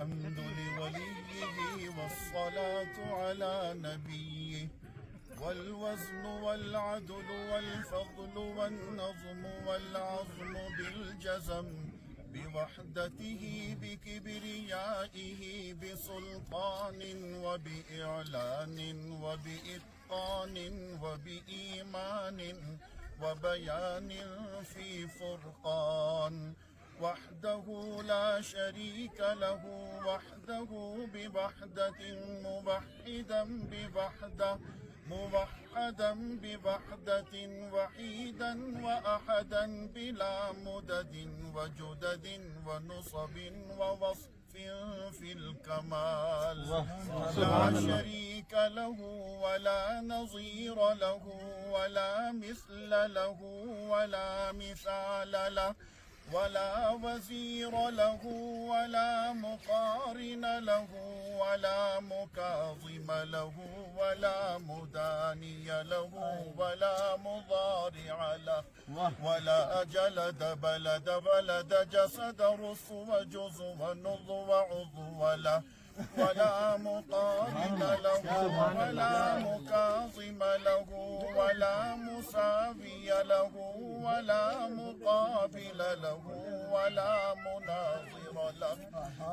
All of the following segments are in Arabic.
الحمد لوليه والصلاة على نبيه، والوزن والعدل والفضل والنظم والعظم بالجزم، بوحدته بكبريائه بسلطان وبإعلان وبإتقان وبإيمان وبيان في فرقان، وحده لا شريك له وحده بوحدة موحدا بوحدة وحيدا وأحدا بلا مدد وجدد ونصب ووصف في الكمال، لا شريك له ولا نظير له ولا مثل له ولا مثال له ولا وزير له ولا مقارن له ولا مكاظم له ولا مداني له ولا مضارع له ولا جلد بلد جسد رسو جزو نضو عضو له ولا مقارن له ولا مكاظم له ولا مساوي له ولا مقابل له ولا مناظر له،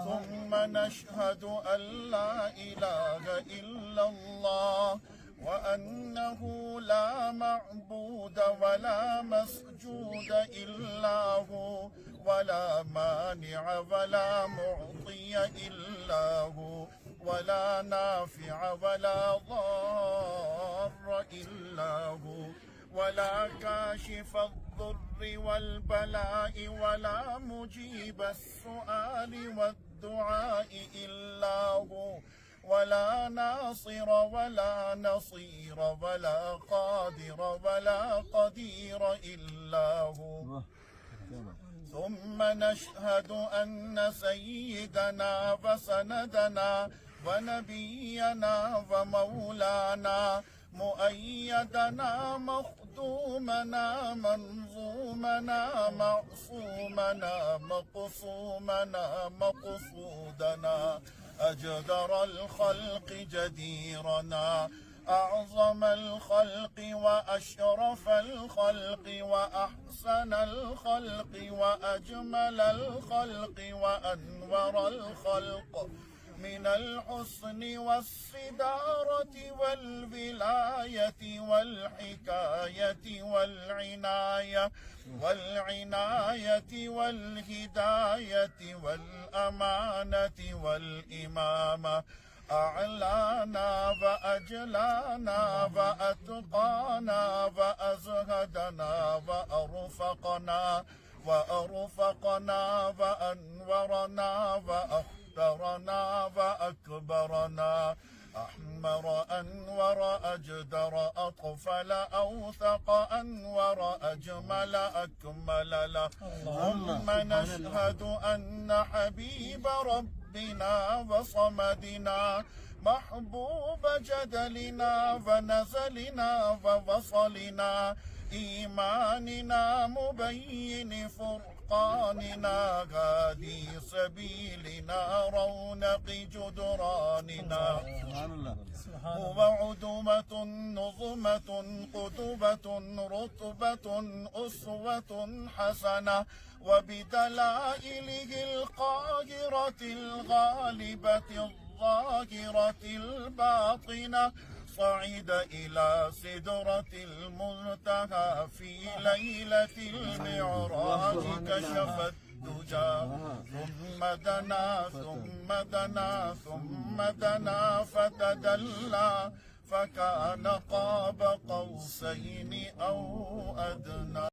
ثم نشهد أن لا إله إلا الله وأنه لا معبود ولا مسجود إلا هو، ولا مانع ولا معطي إلا هو، ولا نافع ولا ضار إلا هو، ولا كاشف الضر والبلاء ولا مجيب السؤال والدعاء إلا هو، ولا ناصر ولا نصير ولا قادر ولا قدير إلا هو. ثم نشهد أن سيدنا وسندنا ونبينا ومولانا مؤيدنا مخدومنا منظومنا معصومنا مقصومنا مقصودنا أجدر الخلق جديرنا أعظم الخلق وأشرف الخلق وأحسن الخلق وأجمل الخلق وأنور الخلق، من الحسن والصدارة والولاية والحكاية والعناية والهداية والأمانة والإمامة، أعلانا وأجلانا وأتقانا وأزهدنا وأرفقنا وأنورنا وأخترنا وأكبرنا، أحمر أنور أجدر أطفل أوثق أنور أجمل أكمل له. ثم نشهد أن حبيب ربنا وصمدنا محبوب جدلنا ونزلنا ووصلنا إيماننا مبين فرقاننا هادي سبيلنا رونق جدراننا، هو عدومة نظمة قدوة رتبة أسوة حسنة، وبدلائله القاهرة الغالبة الظاهرة الباطنة صعد إلى سدرة المنتهى في ليلة المعراج كشف الدجى، ثم دنا فتدلى فكان قاب قوسين أو أدنى.